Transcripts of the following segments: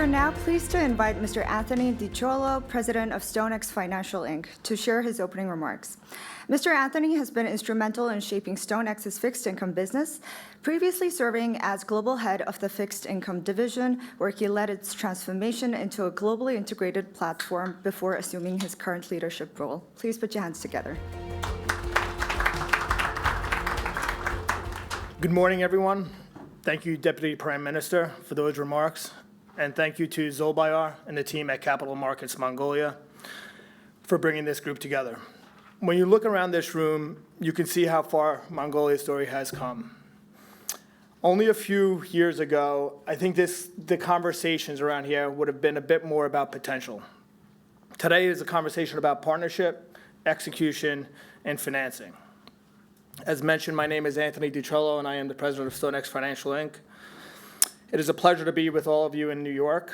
We're now pleased to invite Mr. Anthony Ciollo, President of StoneX Financial Inc., to share his opening remarks. Mr. Anthony has been instrumental in shaping StoneX's fixed income business, previously serving as global head of the fixed income division, where he led its transformation into a globally integrated platform before assuming his current leadership role. Please put your hands together. Good morning, everyone. Thank you, Deputy Prime Minister, for those remarks. And thank you to Zolbayar and the team at Capital Markets Mongolia for bringing this group together. When you look around this room, you can see how far Mongolia's story has come. Only a few years ago, I think the conversations around here would have been a bit more about potential. Today is a conversation about partnership, execution, and financing. As mentioned, my name is Anthony Ciollo, and I am the president of StoneX Financial Inc. It is a pleasure to be with all of you in New York.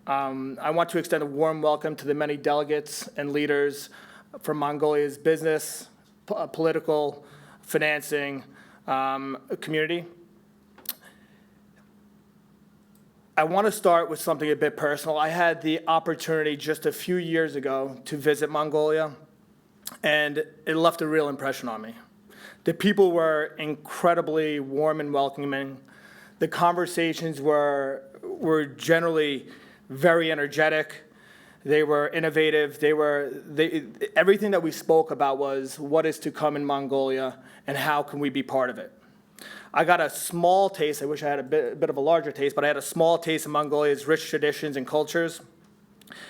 I want to extend a warm welcome to the many delegates and leaders from Mongolia's business, political, financing community. I want to start with something a bit personal. I had the opportunity just a few years ago to visit Mongolia, and it left a real impression on me. The people were incredibly warm and welcoming. The conversations were generally very energetic. They were innovative. Everything that we spoke about was what is to come in Mongolia and how can we be part of it. I got a small taste. I wish I had a bit of a larger taste, but I had a small taste of Mongolia's rich traditions and cultures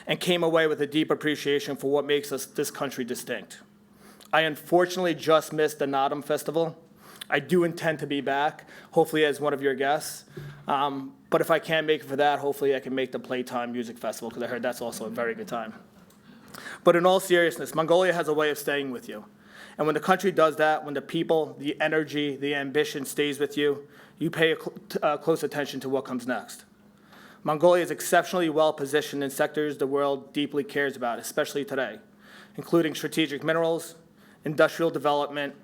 and came away with a deep appreciation for what makes this country distinct. I unfortunately just missed the Nadam Festival. I do intend to be back, hopefully as one of your guests. But if I can't make it for that, hopefully I can make the Playtime Music Festival, because I heard that's also a very good time. But in all seriousness, Mongolia has a way of staying with you. And when the country does that, when the people, the energy, the ambition stays with you, you pay close attention to what comes next. Mongolia is exceptionally well positioned in sectors the world deeply cares about, especially today, including strategic minerals, industrial development,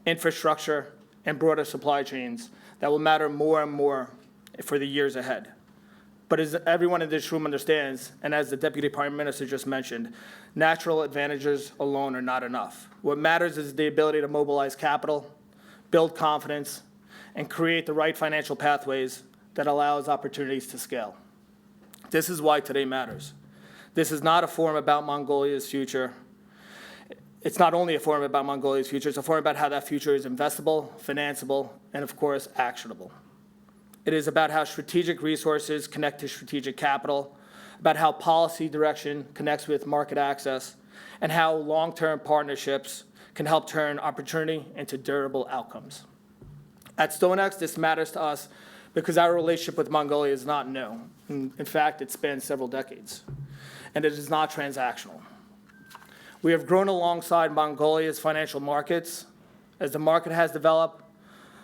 infrastructure, and broader supply chains that will matter more and more for the years ahead. But as everyone in this room understands, and as the Deputy Prime Minister just mentioned, natural advantages alone are not enough. What matters is the ability to mobilize capital, build confidence, and create the right financial pathways that allows opportunities to scale. This is why today matters. This is not a forum about Mongolia's future. It's not only a forum about Mongolia's future, it's a forum about how that future is investable, financeable, and of course, actionable. It is about how strategic resources connect to strategic capital, about how policy direction connects with market access, and how long-term partnerships can help turn opportunity into durable outcomes. At StoneX, this matters to us because our relationship with Mongolia is not new. In fact, it spans several decades, and it is not transactional. We have grown alongside Mongolia's financial markets. As the market has developed,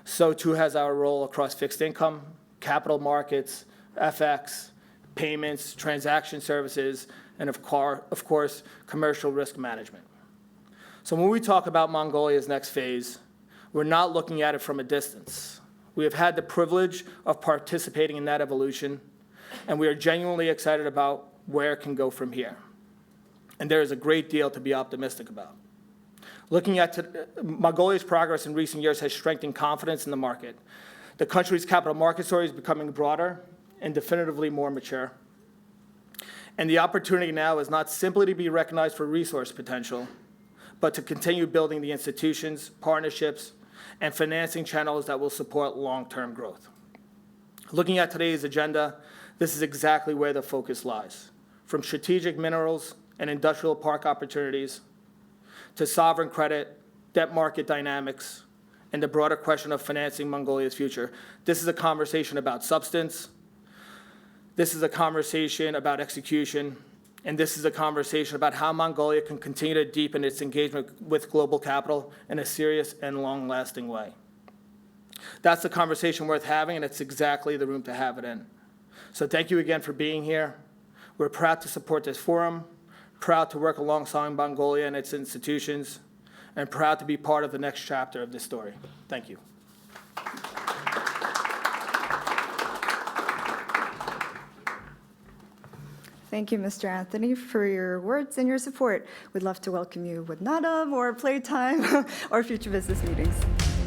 so too has our role across fixed income, capital markets, FX, payments, transaction services, and of course, commercial risk management. So when we talk about Mongolia's next phase, we're not looking at it from a distance. We have had the privilege of participating in that evolution, and we are genuinely excited about where it can go from here. And there is a great deal to be optimistic about. Looking at Mongolia's progress in recent years has strengthened confidence in the market. The country's capital market story is becoming broader and definitively more mature. And the opportunity now is not simply to be recognized for resource potential, but to continue building the institutions, partnerships, and financing channels that will support long-term growth. Looking at today's agenda, this is exactly where the focus lies. From strategic minerals and industrial park opportunities, to sovereign credit, debt market dynamics, and the broader question of financing Mongolia's future. This is a conversation about substance. This is a conversation about execution. And this is a conversation about how Mongolia can continue to deepen its engagement with global capital in a serious and long-lasting way. That's the conversation worth having, and it's exactly the room to have it in. So thank you again for being here. We're proud to support this forum, proud to work alongside Mongolia and its institutions, and proud to be part of the next chapter of this story. Thank you. Thank you, Mr. Anthony, for your words and your support. We'd love to welcome you with NADAM or playtime or future business meetings.